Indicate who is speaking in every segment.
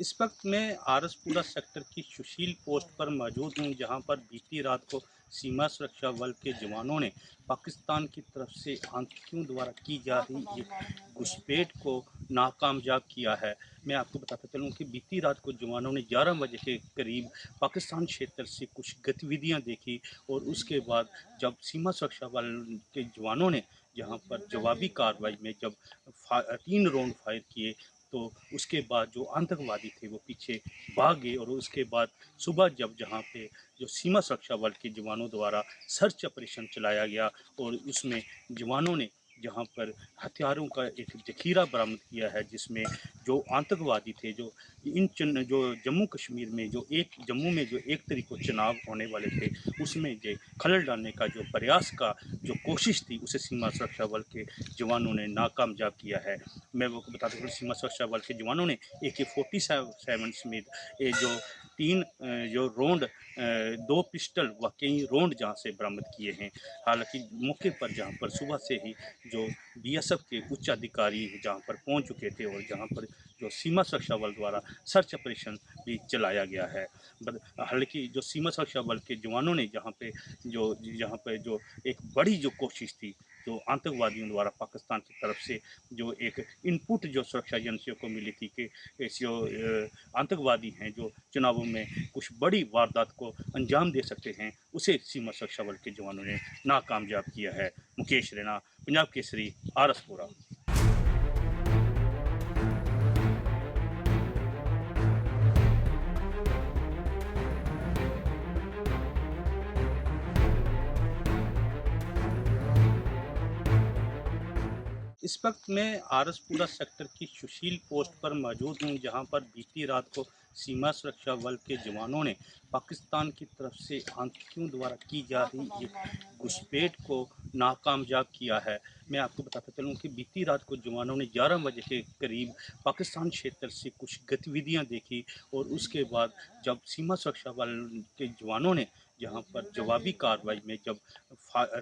Speaker 1: इस वक्त मैं आरसपुरा सेक्टर की सुशील पोस्ट पर मौजूद हूँ, जहाँ पर बीती रात को सीमा सुरक्षा बल के जवानों ने पाकिस्तान की तरफ से आतंकियों द्वारा की जा रही एक घुसपैठ को नाकामयाब किया है। मैं आपको बताता चलूँ कि बीती रात को जवानों ने 11 बजे के करीब पाकिस्तान क्षेत्र से कुछ गतिविधियाँ देखी और उसके बाद जब सीमा सुरक्षा बल के जवानों ने जहाँ पर जवाबी कार्रवाई में जब 3 राउंड फायर किए, तो उसके बाद जो आतंकवादी थे वो पीछे भाग गए। और उसके बाद सुबह जब जहाँ पे जो सीमा सुरक्षा बल के जवानों द्वारा सर्च ऑपरेशन चलाया गया और उसमें जवानों ने जहाँ पर हथियारों का एक ज़ख़ीरा बरामद किया है, जिसमें जो आतंकवादी थे जो जो जम्मू कश्मीर में जम्मू में जो 1 तारीख को चुनाव होने वाले थे, उसमें जो खलल डालने का जो प्रयास का जो कोशिश थी, उसे सीमा सुरक्षा बल के जवानों ने नाकामयाब किया है। मैं वो बताता हूँ, सीमा सुरक्षा बल के जवानों ने AK-47 समेत ये जो 3 जो राउंड 2 पिस्टल व कई राउंड जहाँ से बरामद किए हैं। हालाँकि मौके पर जहाँ पर सुबह से ही जो BSF के उच्च अधिकारी जहाँ पर पहुँच चुके थे और जहाँ पर जो सीमा सुरक्षा बल द्वारा सर्च ऑपरेशन भी चलाया गया है। हालाँकि जो सीमा सुरक्षा बल के जवानों ने जहाँ पे जो एक बड़ी जो कोशिश थी, जो आतंकवादियों द्वारा पाकिस्तान की तरफ से जो एक इनपुट जो सुरक्षा एजेंसियों को मिली थी कि जो आतंकवादी हैं जो चुनावों में कुछ बड़ी वारदात को अंजाम दे सकते हैं, उसे सीमा सुरक्षा बल के जवानों ने नाकामयाब किया है। मुकेश रैना, पंजाब केसरी, आरसपुरा। इस वक्त मैं आरसपुरा सेक्टर की सुशील पोस्ट पर मौजूद हूँ, जहाँ पर बीती रात को सीमा सुरक्षा बल के जवानों ने पाकिस्तान की तरफ से आतंकियों द्वारा की जा रही एक घुसपैठ को नाकामयाब किया है। मैं आपको बताता चलूँ कि बीती रात को जवानों ने 11 बजे के करीब पाकिस्तान क्षेत्र से कुछ गतिविधियाँ देखी और उसके बाद जब सीमा सुरक्षा बल के जवानों ने जहाँ पर जवाबी कार्रवाई में जब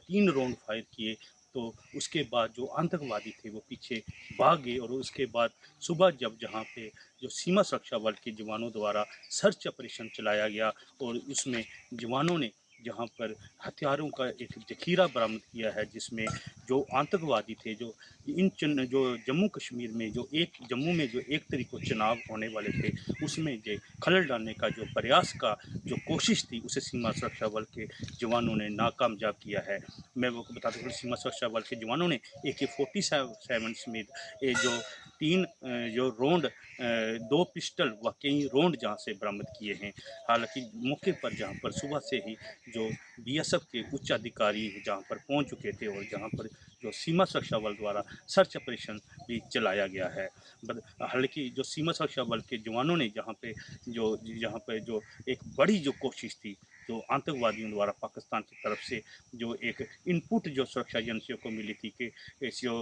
Speaker 1: 3 राउंड फायर किए, तो उसके बाद जो आतंकवादी थे वो पीछे भाग गए। और उसके बाद सुबह जब जहाँ पे जो सीमा सुरक्षा बल के जवानों द्वारा सर्च ऑपरेशन चलाया गया और उसमें जवानों ने जहाँ पर हथियारों का एक ज़ख़ीरा बरामद किया है, जिसमें जो आतंकवादी थे जो जम्मू कश्मीर में जम्मू में जो 1 तारीख को चुनाव होने वाले थे, उसमें जो खलल डालने का जो प्रयास का जो कोशिश थी, उसे सीमा सुरक्षा बल के जवानों ने नाकामयाब किया है। मैं वो बताता हूँ, सीमा सुरक्षा बल के जवानों ने AK-47 समेत ये जो 3 जो राउंड 2 पिस्टल व कई राउंड जहाँ से बरामद किए हैं। हालाँकि मौके पर जहाँ पर सुबह से ही जो BSF के उच्च अधिकारी जहाँ पर पहुँच चुके थे और जहाँ पर जो सीमा सुरक्षा बल द्वारा सर्च ऑपरेशन भी चलाया गया है। हालाँकि जो सीमा सुरक्षा बल के जवानों ने जहाँ पे जो एक बड़ी जो कोशिश थी, जो आतंकवादियों द्वारा पाकिस्तान की तरफ से जो एक इनपुट जो सुरक्षा एजेंसियों को मिली थी कि जो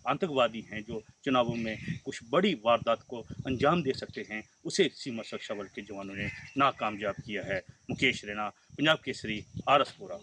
Speaker 1: आतंकवादी हैं जो चुनावों में कुछ बड़ी वारदात को अंजाम दे सकते हैं, उसे सीमा सुरक्षा बल के जवानों ने नाकामयाब किया है। मुकेश रैना, पंजाब केसरी, आरसपुरा।